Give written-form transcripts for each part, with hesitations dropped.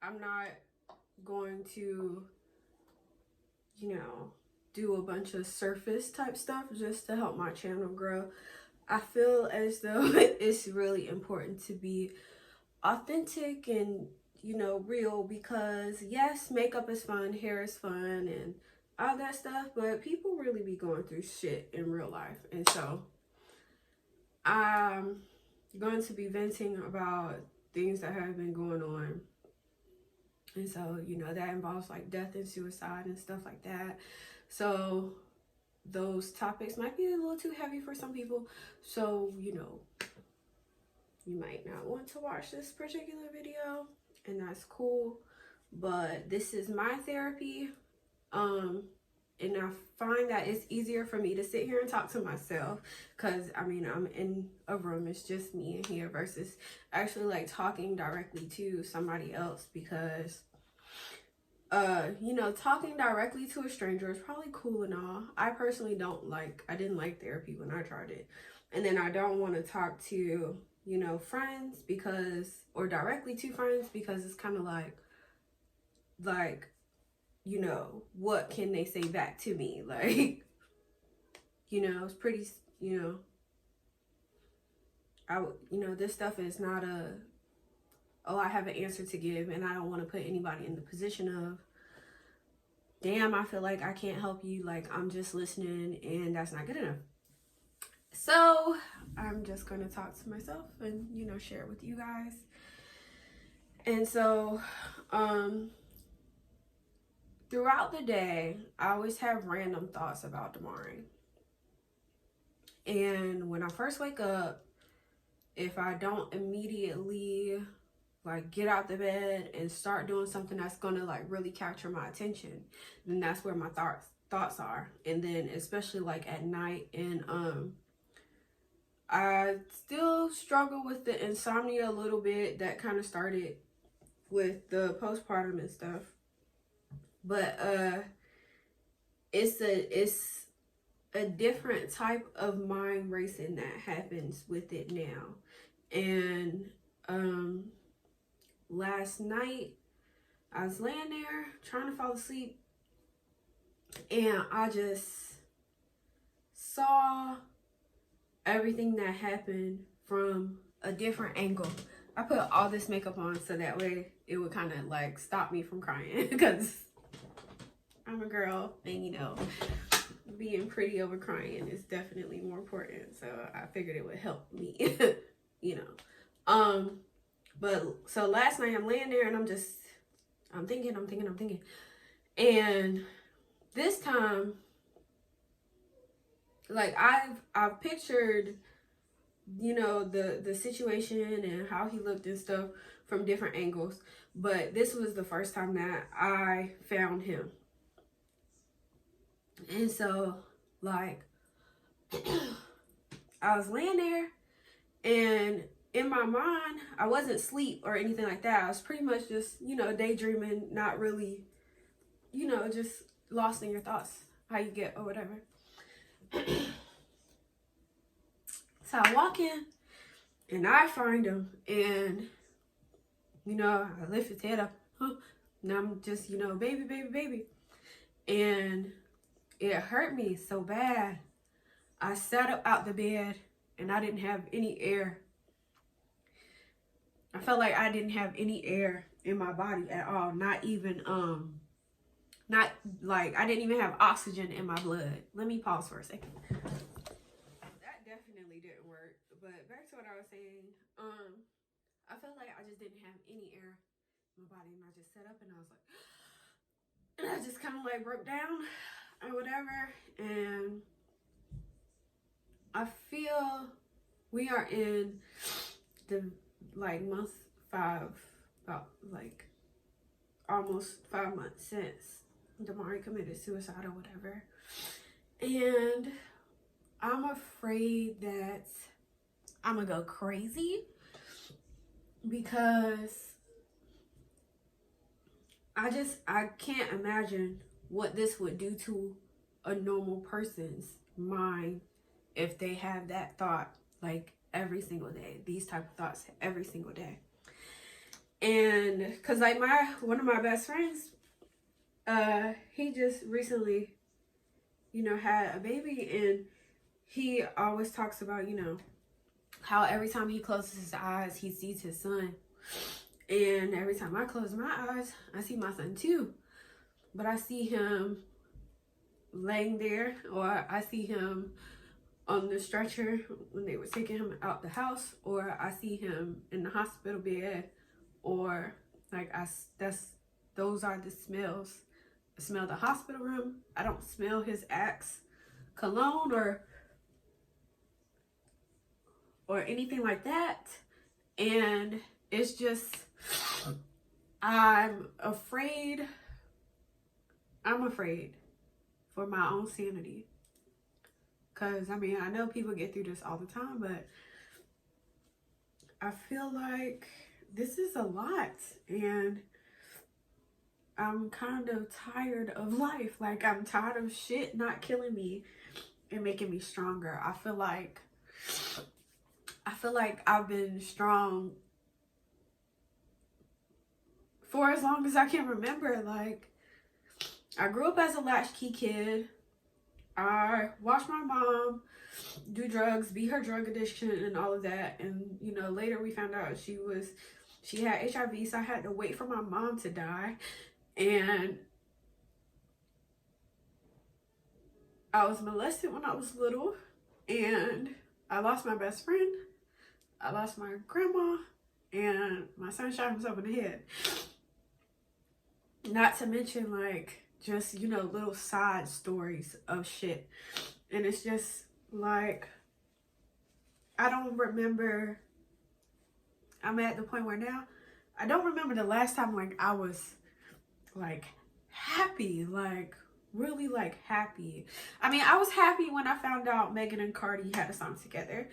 I'm not going to, do a bunch of surface type stuff just to help my channel grow. I feel as though it's really important to be authentic and, real, because yes, makeup is fun, hair is fun, and all that stuff, but people really be going through shit in real life. And so I'm going to be venting about things that have been going on. And so, that involves like death and suicide and stuff like that. So those topics might be a little too heavy for some people. So, you might not want to watch this particular video, and that's cool. But this is my therapy. And I find that it's easier for me to sit here and talk to myself, because I'm in a room, it's just me in here, versus actually like talking directly to somebody else, because talking directly to a stranger is probably cool and all. I personally I didn't like therapy when I tried it. And then I don't want to talk to, friends, or directly to friends, because it's kind of like, what can they say back to me? Like, it's pretty, this stuff is not I have an answer to give, and I don't want to put anybody in the position of, damn, I feel like I can't help you, like I'm just listening, and that's not good enough. So I'm just going to talk to myself and, share it with you guys. And so, throughout the day, I always have random thoughts about Damari. And when I first wake up, if I don't immediately like get out the bed and start doing something that's gonna like really capture my attention, then that's where my thoughts are. And then especially like at night, and I still struggle with the insomnia a little bit. That kind of started with the postpartum and stuff. But it's a different type of mind racing that happens with it now. And last night I was laying there trying to fall asleep, and I just saw everything that happened from a different angle. I put all this makeup on so that way it would kind of like stop me from crying, because I'm a girl, and being pretty over crying is definitely more important. So I figured it would help me, But so last night I'm laying there and I'm thinking. And this time, like I've pictured, the situation and how he looked and stuff from different angles. But this was the first time that I found him. And so, like, I was laying there, and in my mind, I wasn't asleep or anything like that. I was pretty much just, daydreaming, not really, just lost in your thoughts, how you get or whatever. So I walk in, and I find him, and, I lift his head up, and I'm just, baby. And it hurt me so bad. I sat up out the bed, and I didn't have any air. I felt like I didn't have any air in my body at all. Not even, not like I didn't even have oxygen in my blood. Let me pause for a second. That definitely didn't work. But back to what I was saying. I felt like I just didn't have any air in my body, and I just sat up, and I was like, and I just kind of like broke down or whatever. And I feel we are in the month 5, about like almost 5 months since Damari committed suicide or whatever. And I'm afraid that I'm gonna go crazy, because I can't imagine what this would do to a normal person's mind if they have that thought like every single day, these type of thoughts every single day. And because like one of my best friends, he just recently, you know, had a baby, and he always talks about, you know, how every time he closes his eyes, he sees his son. And every time I close my eyes, I see my son too. But I see him laying there, or I see him on the stretcher when they were taking him out the house, or I see him in the hospital bed, or like those are the smells. I smell the hospital room. I don't smell his Axe cologne or anything like that. And it's just, I'm afraid for my own sanity. Because, I mean, I know people get through this all the time, but I feel like this is a lot. And I'm kind of tired of life. Like, I'm tired of shit not killing me and making me stronger. I feel like I've been strong for as long as I can remember. Like, I grew up as a latchkey kid. I watched my mom do drugs, beat her drug addiction and all of that. And, you know, later we found out she had HIV, so I had to wait for my mom to die. And I was molested when I was little. And I lost my best friend. I lost my grandma. And my son shot himself in the head. Not to mention, like, just, you know, little side stories of shit. And it's just like, I don't remember. I'm at the point where now I don't remember the last time like I was like happy, like really like happy. I mean, I was happy when I found out Megan and Cardi had a song together,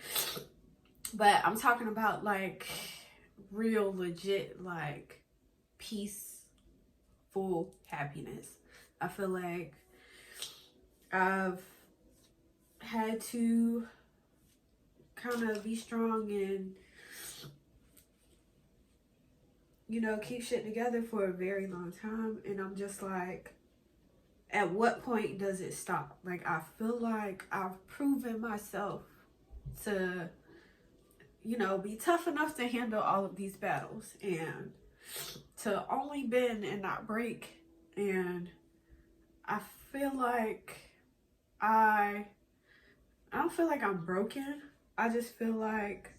but I'm talking about like real legit like peaceful happiness. I feel like I've had to kind of be strong and, you know, keep shit together for a very long time. And I'm just like, at what point does it stop? Like, I feel like I've proven myself to, you know, be tough enough to handle all of these battles and to only bend and not break. And I feel like I don't feel like I'm broken. I just feel like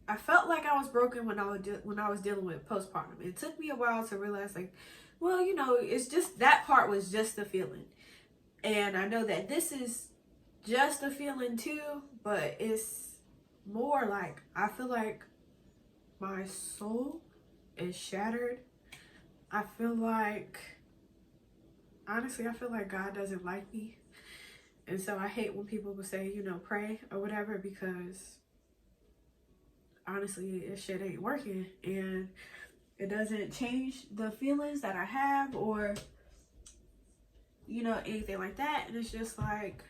I felt like I was broken when I was dealing with postpartum. It took me a while to realize, like, well, you know, it's just that part was just a feeling, and I know that this is just a feeling too, but it's more like I feel like my soul is shattered. I feel like, honestly, I feel like God doesn't like me. And so I hate when people will say, you know, pray or whatever, because honestly, this shit ain't working. And it doesn't change the feelings that I have or, you know, anything like that. And it's just like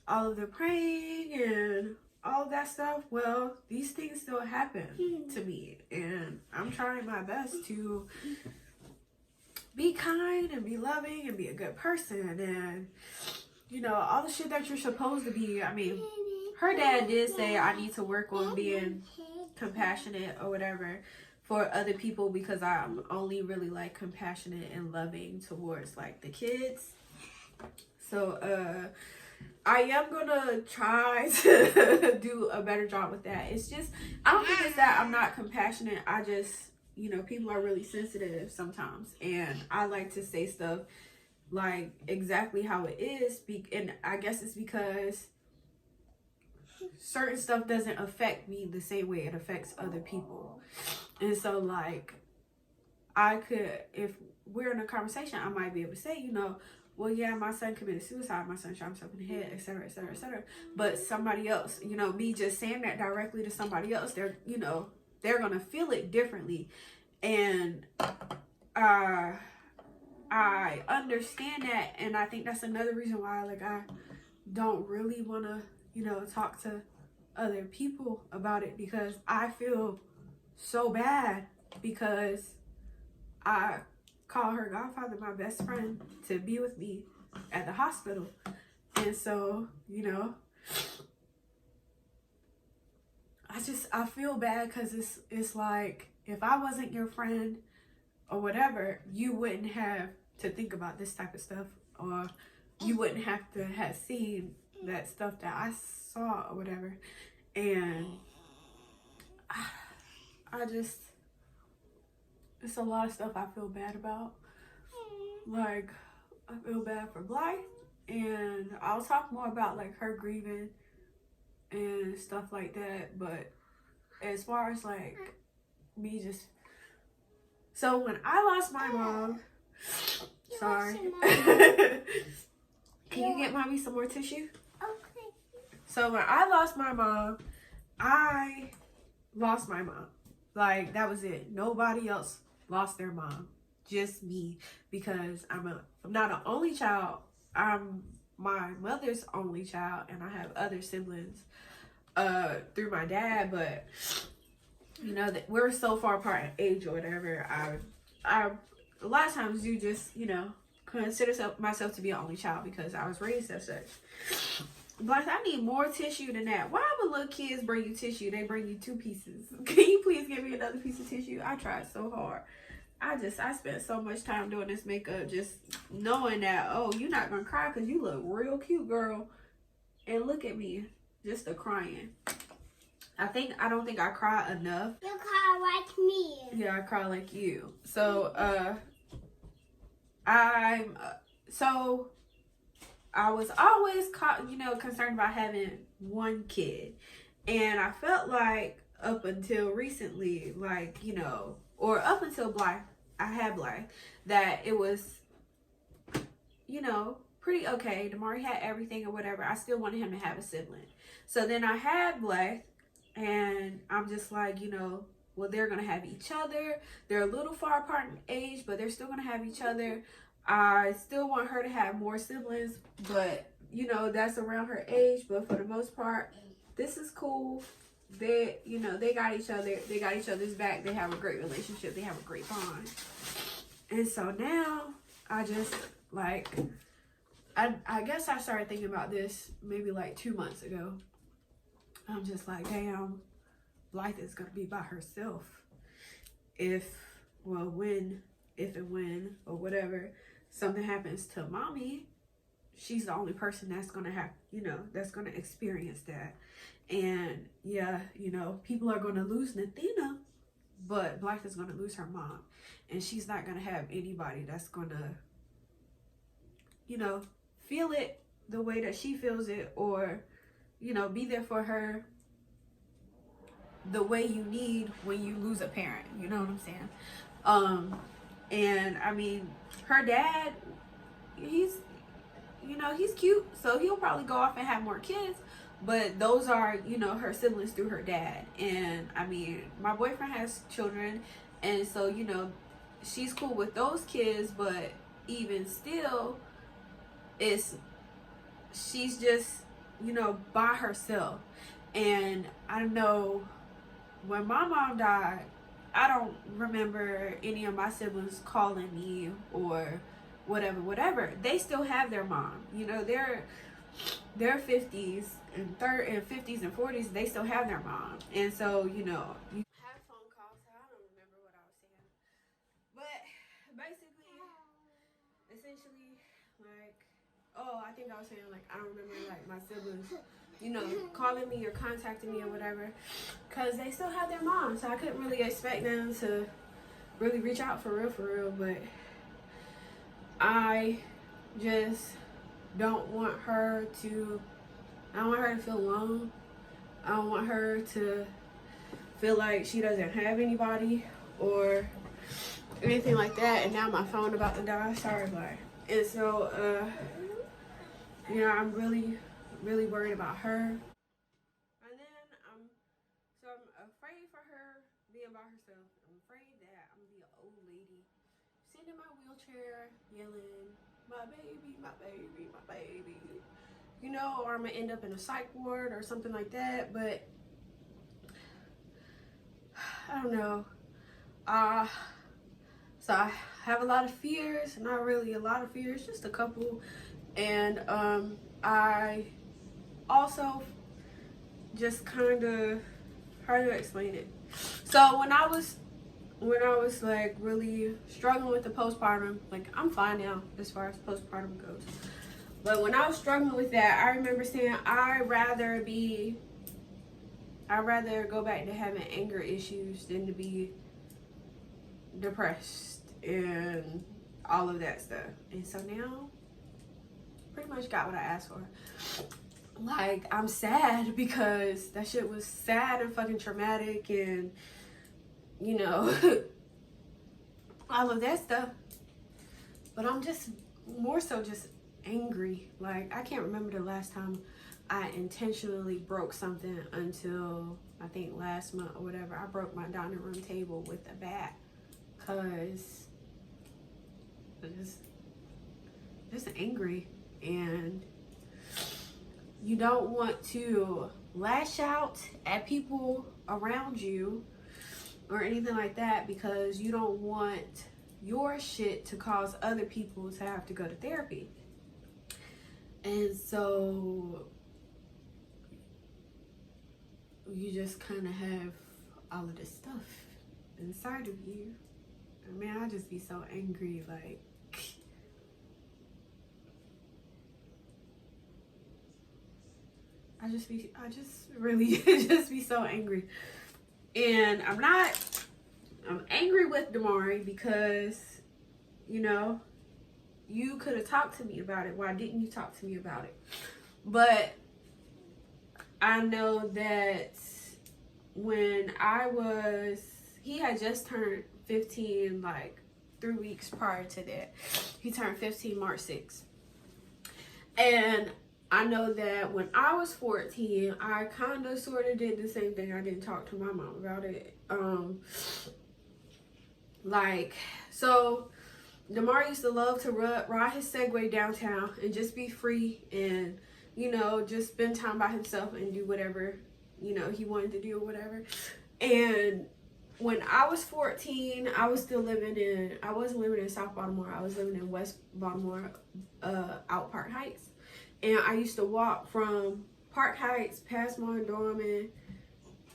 all of the praying and all of that stuff. Well, these things still happen to me. And I'm trying my best to be kind and be loving and be a good person. And, you know, all the shit that you're supposed to be. I mean, her dad did say I need to work on being compassionate or whatever for other people, because I'm only really like compassionate and loving towards like the kids. So I am gonna try to do a better job with that. It's just, I don't think it's that I'm not compassionate. I just, you know, people are really sensitive sometimes, and I like to say stuff like exactly how it is. And I guess it's because certain stuff doesn't affect me the same way it affects other people. And so like, I could, if we're in a conversation, I might be able to say, you know, well, yeah, my son committed suicide, my son shot himself in the head, etc., etc., etc. But somebody else, you know, me just saying that directly to somebody else, they're, you know, they're gonna feel it differently. And I understand that, and I think that's another reason why, like, I don't really want to, you know, talk to other people about it because I feel so bad because I called her godfather, my best friend, to be with me at the hospital. And so, you know, I feel bad because it's like, if I wasn't your friend or whatever, you wouldn't have to think about this type of stuff, or you wouldn't have to have seen that stuff that I saw or whatever. And I just, it's a lot of stuff I feel bad about. Like, I feel bad for Blythe, and I'll talk more about like her grieving and stuff like that. But as far as like me just, so when I lost my mom, sorry. Can you get mommy some more tissue? Okay. So when I lost my mom, I lost my mom. Like, that was it. Nobody else lost their mom. Just me. Because I'm not an only child. I'm my mother's only child, and I have other siblings through my dad, but you know that we're so far apart in age or whatever. I a lot of times do just, you know, consider myself to be an only child because I was raised as such. But I need more tissue than that. Why would little kids bring you tissue? They bring you 2 pieces. Can you please give me another piece of tissue? I tried so hard. I spent so much time doing this makeup, just knowing that, oh, you're not gonna cry because you look real cute, girl. And look at me, just a crying. I don't think I cry enough. You cry like me. Yeah, I cry like you. So, I was always concerned about having one kid. And I felt like up until recently, like, you know, or up until I had Blythe, that it was, you know, pretty okay. Damari had everything or whatever. I still wanted him to have a sibling. So then I had Blythe, and I'm just like, you know, well, they're going to have each other. They're a little far apart in age, but they're still going to have each other. I still want her to have more siblings, but, you know, that's around her age. But for the most part, this is cool. They, you know, they got each other. They got each other's back. They have a great relationship. They have a great bond. And so now I just, like, I guess I started thinking about this maybe like 2 months ago. I'm just like, damn, Blythe is going to be by herself. If and when, or whatever, something happens to mommy, she's the only person that's going to have, you know, that's going to experience that. And yeah, you know, people are going to lose Nathina, but Blythe is going to lose her mom. And she's not going to have anybody that's going to, you know, feel it the way that she feels it, or, you know, be there for her the way you need when you lose a parent. You know what I'm saying? And I mean, her dad, he's cute, so he'll probably go off and have more kids, but those are, you know, her siblings through her dad. And I mean, my boyfriend has children, and so, you know, she's cool with those kids, but even still, she's just, you know, by herself. And I know when my mom died, I don't remember any of my siblings calling me or whatever. They still have their mom. You know, they're 50s and 50s and 40s. They still have their mom. And so, you know, you have phone calls. So I don't remember what I was saying. But basically, essentially, like, I think I was saying, like, I don't remember, like, my siblings, you know, calling me or contacting me or whatever, because they still have their mom. So I couldn't really expect them to really reach out for real. But I just don't want her to feel alone. I don't want her to feel like she doesn't have anybody or anything like that. And now my phone about to die. Sorry, bye. And so, you know, I'm really worried about her. And then I'm afraid for her being by herself. I'm afraid that I'm gonna be an old lady sitting in my wheelchair yelling, "My baby, my baby, my baby." you know, or I'm gonna end up in a psych ward or something like that. But I don't know. So I have a lot of fears, not really a lot of fears, just a couple. And I also just kind of, how do I explain it? So when I was like really struggling with the postpartum, like I'm fine now as far as postpartum goes. But when I was struggling with that, I remember saying I'd rather go back to having anger issues than to be depressed and all of that stuff. And so now, pretty much got what I asked for. Like, I'm sad because that shit was sad and fucking traumatic and, you know, all of that stuff. But I'm just more so just angry. Like, I can't remember the last time I intentionally broke something until I think last month or whatever. I broke my dining room table with a bat because I'm just angry, and you don't want to lash out at people around you or anything like that because you don't want your shit to cause other people to have to go to therapy. And so you just kind of have all of this stuff inside of you. And man, I just be so angry, like, I just really just be so angry. And I'm angry with Damari because, you know, you could have talked to me about it. Why didn't you talk to me about it? But I know that when he had just turned 15, like 3 weeks prior to that. He turned 15 March 6th. And I know that when I was 14, I kind of sort of did the same thing. I didn't talk to my mom about it. So Damar used to love to ride his Segway downtown and just be free and, you know, just spend time by himself and do whatever, you know, he wanted to do or whatever. And when I was 14, I wasn't living in South Baltimore. I was living in West Baltimore, out Park Heights. And I used to walk from Park Heights past Mondawmin.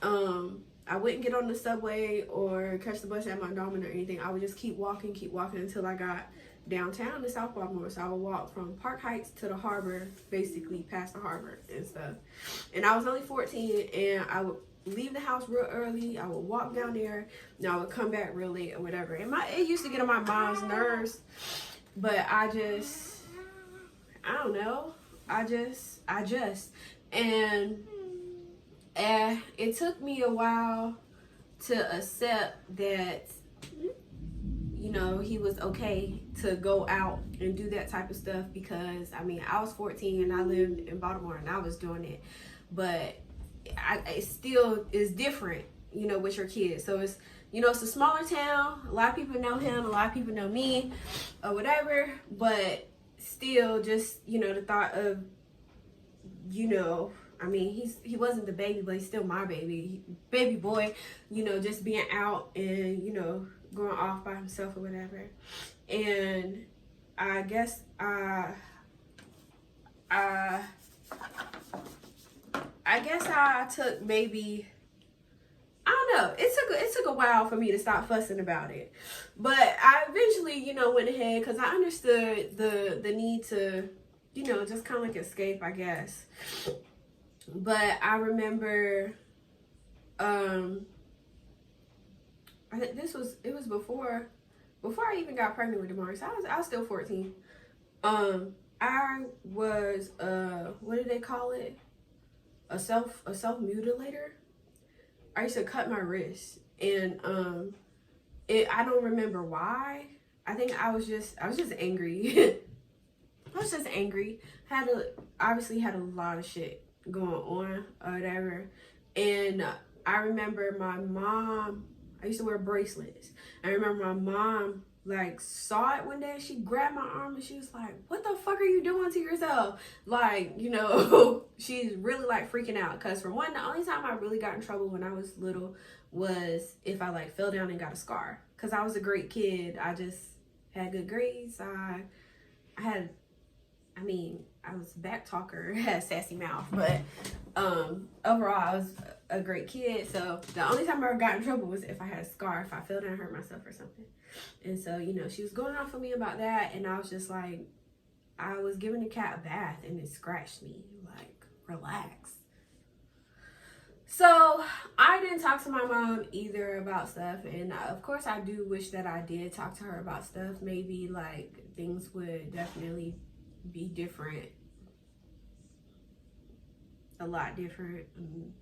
I wouldn't get on the subway or catch the bus at Mondawmin or anything. I would just keep walking until I got downtown to South Baltimore. So I would walk from Park Heights to the harbor, basically past the harbor and stuff. And I was only 14, and I would leave the house real early. I would walk down there, and I would come back real late or whatever. And it used to get on my mom's nerves, but I don't know. And it took me a while to accept that, you know, he was okay to go out and do that type of stuff because, I mean, I was 14 and I lived in Baltimore and I was doing it. But it still is different, you know, with your kids. So it's, you know, it's a smaller town. A lot of people know him. A lot of people know me or whatever. But still, just, you know, the thought of, you know, I mean, he wasn't the baby, but he's still my baby boy, you know, just being out and, you know, going off by himself or whatever. And I guess I took maybe, I don't know, it took a while for me to stop fussing about it. But I eventually, you know, went ahead because I understood the need to, you know, just kind of like escape, I guess. But I remember, I think it was before I even got pregnant with Damari. So I was still 14. I was, what did they call it? A self mutilator. I used to cut my wrist, and I don't remember why. I think I was just angry. I was just angry. Obviously had a lot of shit going on or whatever. And I remember my mom, I used to wear bracelets. I remember my mom like saw it one day. She grabbed my arm and she was like, what the fuck are you doing to yourself? Like, you know, she's really like freaking out. Because for one, the only time I really got in trouble when I was little was if I like fell down and got a scar. Because I was a great kid. I just had good grades. I was a back talker, had a sassy mouth, but overall I was a great kid. So the only time I ever got in trouble was if I had a scar, if I fell down and hurt myself or something. And so, you know, she was going off on me about that, and I was just like, I was giving the cat a bath and it scratched me. Like, relax. So I didn't talk to my mom either about stuff, and of course I do wish that I did talk to her about stuff. Maybe like things would definitely be different, a lot different in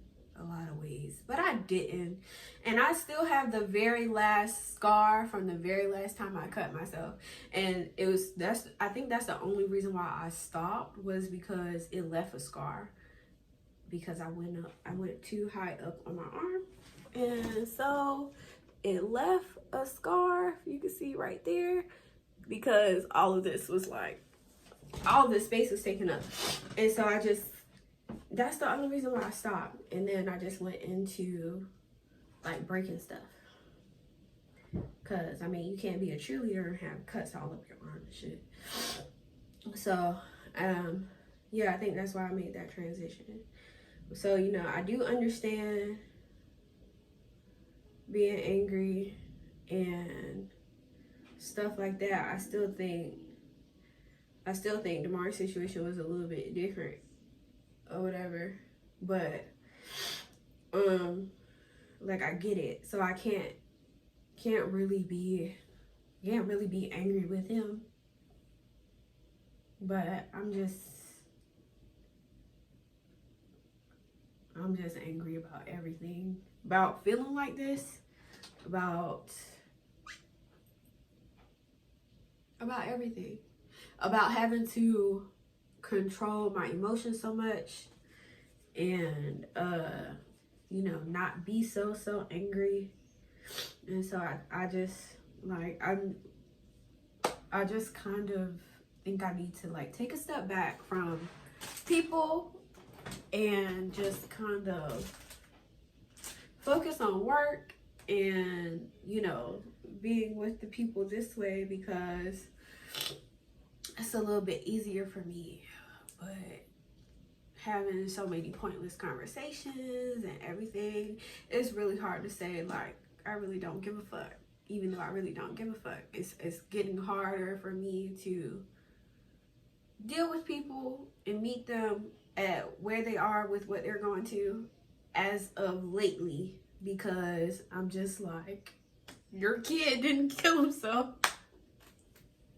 a lot of ways, but I didn't. And I still have the very last scar from the very last time I cut myself, and I think that's the only reason why I stopped, was because it left a scar, because I went too high up on my arm, and so it left a scar. You can see right there, because all of this was like, all this space was taken up. And so that's the only reason why I stopped. And then I just went into like breaking stuff, because I mean, you can't be a cheerleader and have cuts all up your arm and shit. So yeah, I think that's why I made that transition. So, you know, I do understand being angry and stuff like that. I still think Damar's situation was a little bit different or whatever, but like, I get it. So I can't really be angry with him, but I'm just angry about everything, about feeling like this, about everything, about having to control my emotions so much, and you know, not be so angry. And so I just like, I just kind of think I need to like take a step back from people and just kind of focus on work and, you know, being with the people this way, because it's a little bit easier for me. But having so many pointless conversations and everything, it's really hard to say like, I really don't give a fuck, even though I really don't give a fuck. It's getting harder for me to deal with people and meet them at where they are with what they're going to as of lately, because I'm just like, your kid didn't kill himself,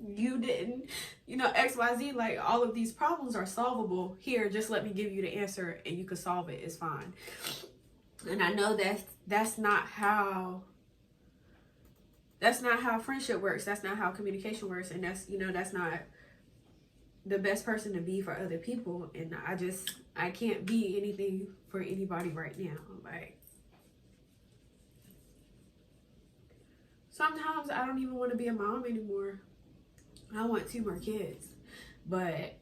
you didn't, you know, XYZ, like, all of these problems are solvable. Here, just let me give you the answer and you can solve it. It's fine. And I know that's not how friendship works. That's not how communication works. And that's, you know, that's not the best person to be for other people. And I can't be anything for anybody right now. Like, sometimes I don't even want to be a mom anymore. I want 2 more kids, but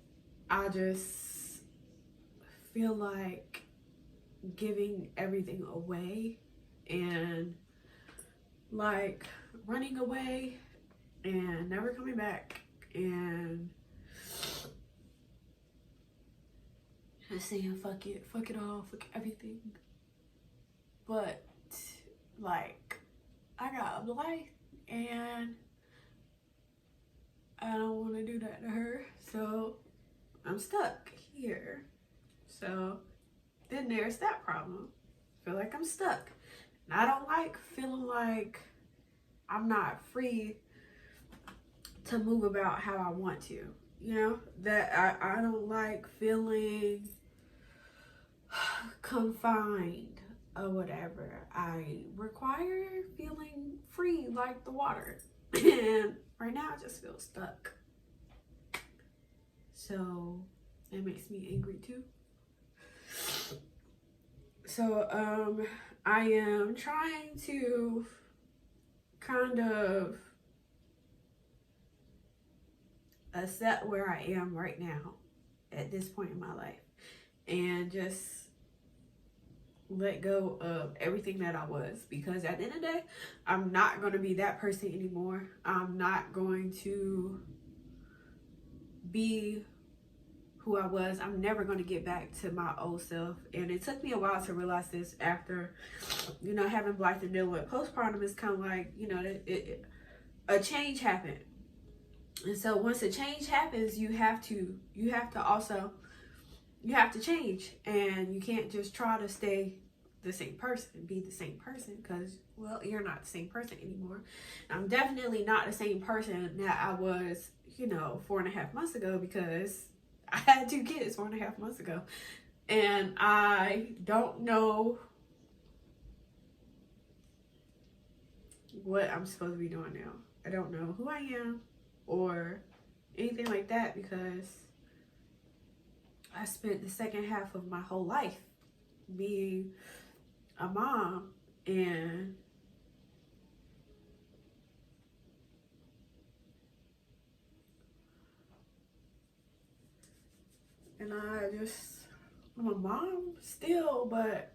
I just feel like giving everything away and like running away and never coming back and just saying fuck it all, fuck everything. But like, I got a life and I don't want to do that to her, so I'm stuck here. So then there's that problem. I feel like I'm stuck. And I don't like feeling like I'm not free to move about how I want to. You know, that I don't like feeling confined or whatever. I require feeling free like the water. And right now I just feel stuck. So it makes me angry too. So I am trying to kind of accept where I am right now at this point in my life and just let go of everything that I was, because at the end of the day, I'm not going to be that person anymore. I'm not going to be who I was. I'm never going to get back to my old self. And it took me a while to realize this after, you know, having life to deal with. Postpartum is kind of like, you know, a change happened. And so once a change happens, you have to change, and you can't just try to stay the same person, be the same person, because, well, you're not the same person anymore. I'm definitely not the same person that I was, you know, 4.5 months ago, because I had 2 kids 4.5 months ago, and I don't know what I'm supposed to be doing now. I don't know who I am or anything like that, because I spent the second half of my whole life being a mom, and I'm a mom still, but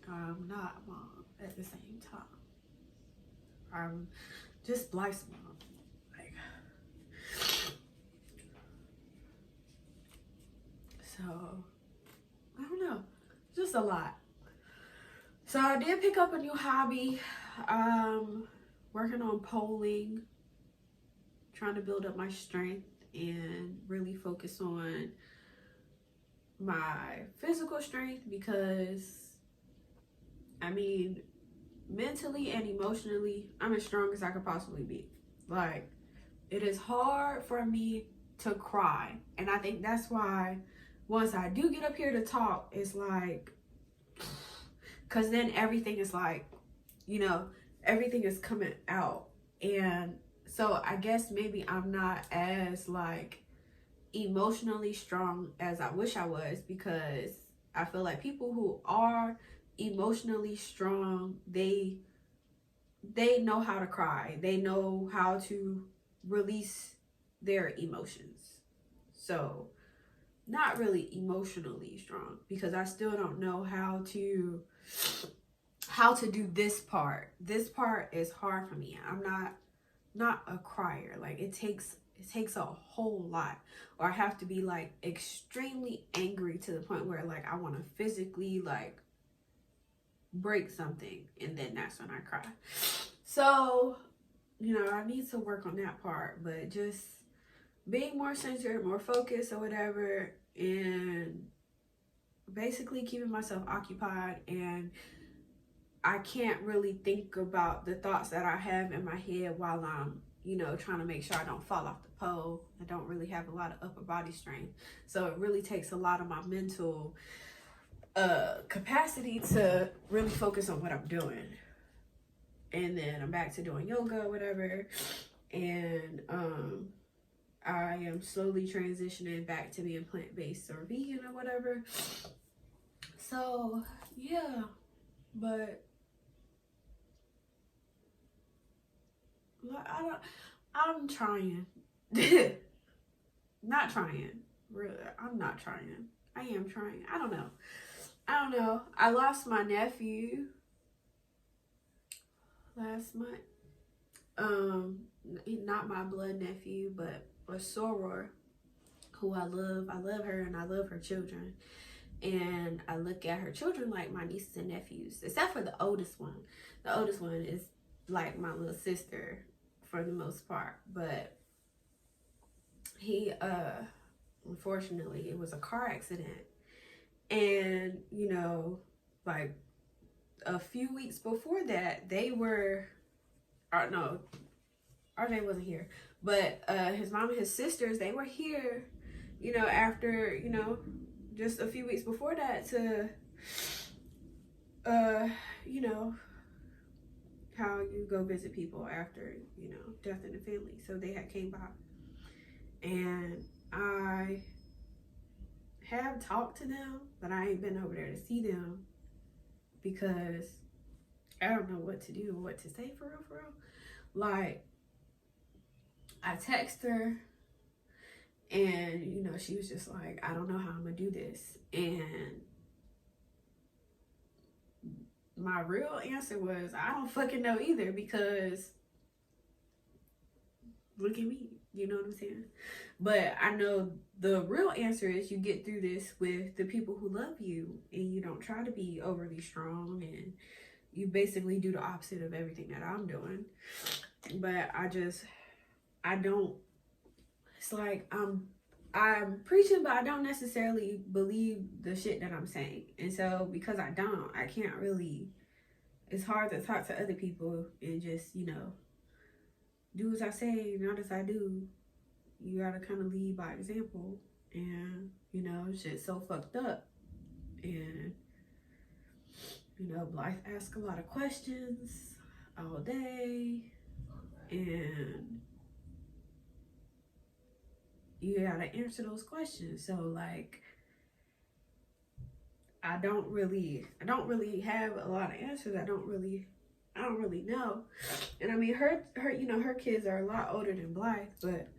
I'm not a mom at the same time. I'm just Blythe's mom. Like, so, I don't know. Just a lot. So I did pick up a new hobby. Working on polling, trying to build up my strength and really focus on my physical strength, because I mean, mentally and emotionally, I'm as strong as I could possibly be. Like, it is hard for me to cry, and I think that's why once I do get up here to talk, it's like, because then everything is like, you know, everything is coming out. And so I guess maybe I'm not as like emotionally strong as I wish I was, because I feel like people who are emotionally strong, they know how to cry. They know how to release their emotions. So not really emotionally strong, because I still don't know how to do this part. This part is hard for me. I'm not a crier. Like, it takes a whole lot, or I have to be like extremely angry to the point where like I want to physically like break something, and then that's when I cry. So, you know, I need to work on that part, but just being more centered, more focused or whatever, and basically keeping myself occupied. And I can't really think about the thoughts that I have in my head while I'm, you know, trying to make sure I don't fall off the pole. I don't really have a lot of upper body strength, so it really takes a lot of my mental capacity to really focus on what I'm doing. And then I'm back to doing yoga or whatever, and I am slowly transitioning back to being plant-based or vegan or whatever. So yeah, but I'm trying. Not trying. Really, I'm not trying. I am trying. I don't know. I lost my nephew last month. Not my blood nephew, but a soror who I love. I love her, and I love her children. And I look at her children like my nieces and nephews, except for the oldest one. The oldest one is like my little sister for the most part. But he, unfortunately, it was a car accident. And, you know, like a few weeks before that, they were, no, RJ wasn't here, but his mom and his sisters, they were here, you know, after, you know, just a few weeks before that to, you know, how you go visit people after, you know, death in the family. So they had came by, and I have talked to them, but I ain't been over there to see them, because I don't know what to do, what to say, for real. Like, I text her, and you know, she was just like, I don't know how I'm gonna do this. And my real answer was, I don't fucking know either, because look at me, you know what I'm saying? But I know the real answer is you get through this with the people who love you, and you don't try to be overly strong, and you basically do the opposite of everything that I'm doing. But I don't, it's like I'm preaching, but I don't necessarily believe the shit that I'm saying. And so because I can't really, it's hard to talk to other people and just, you know, do as I say, not as I do. You gotta kind of lead by example. And, you know, shit's so fucked up. And, you know, Blythe asks a lot of questions all day. And you gotta answer those questions. So, like, I don't really have a lot of answers. I don't really know. And I mean, her, you know, her kids are a lot older than Blythe, but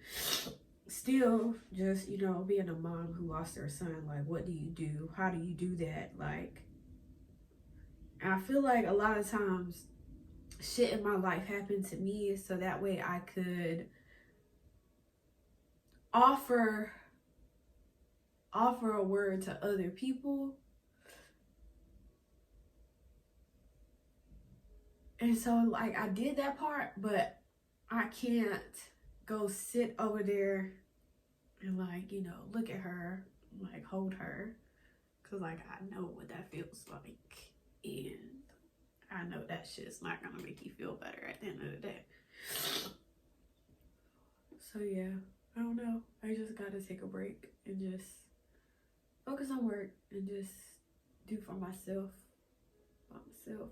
still, just, you know, being a mom who lost her son, like, what do you do? How do you do that? Like, I feel like a lot of times shit in my life happened to me so that way I could offer a word to other people. And so, like, I did that part, but I can't go sit over there and, like, you know, look at her, like, hold her, because, like, I know what that feels like, and I know that shit's not gonna make you feel better at the end of the day. So yeah, I don't know, I just gotta take a break and just focus on work and just do for myself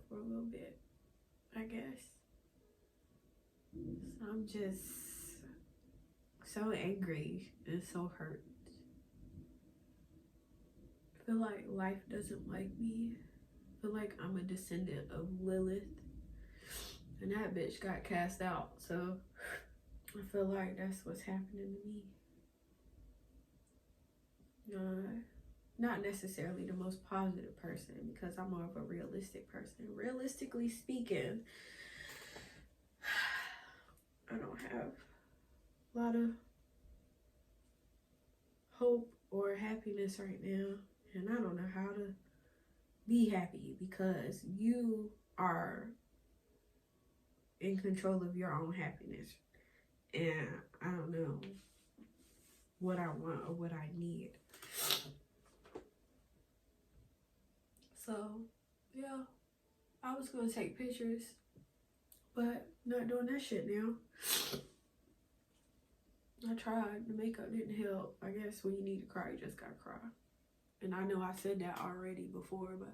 for a little bit, I guess. So I'm just so angry and so hurt. I feel like life doesn't like me. I feel like I'm a descendant of Lilith, and that bitch got cast out. So I feel like that's what's happening to me. Not necessarily the most positive person, because I'm more of a realistic person. Realistically speaking, I don't have a lot of hope or happiness right now, and I don't know how to be happy, because you are in control of your own happiness, and I don't know what I want or what I need. So yeah, I was gonna take pictures, but not doing that shit now. I tried. The makeup didn't help. I guess when you need to cry, you just gotta cry. And I know I said that already before, but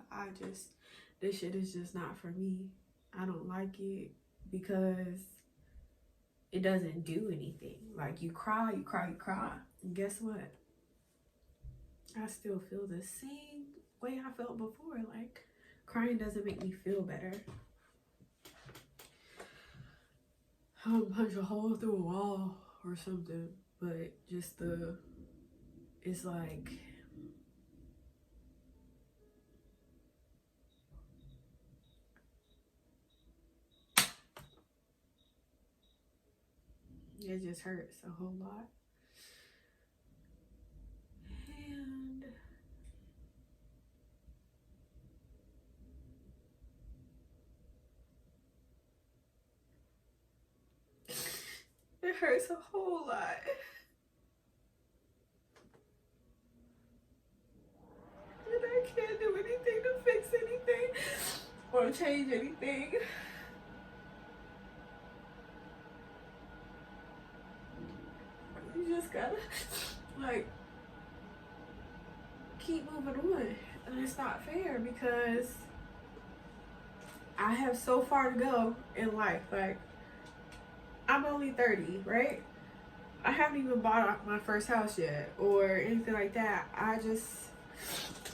this shit is just not for me. I don't like it because it doesn't do anything. Like, you cry. And guess what? I still feel the same way I felt before. Like, crying doesn't make me feel better. I'll punch a hole through a wall or something, but just it's like, it just hurts a whole lot. And it hurts a whole lot. And I can't do anything to fix anything or change anything. You just gotta, like, keep moving on. And it's not fair, because I have so far to go in life. Like, I'm only 30, right? I haven't even bought my first house yet or anything like that.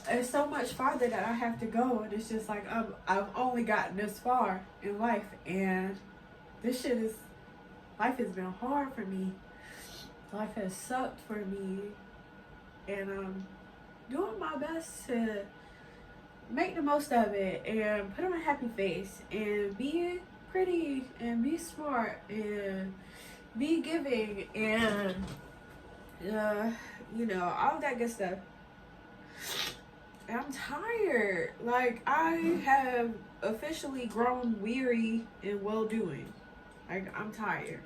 It's so much farther that I have to go, and it's just like I've only gotten this far in life, and this shit is life has been hard for me. Life has sucked for me. And I'm doing my best to make the most of it and put on a happy face and be pretty and be smart and be giving and you know, all that good stuff. And I'm tired. Like, I have officially grown weary in well doing. Like, I'm tired.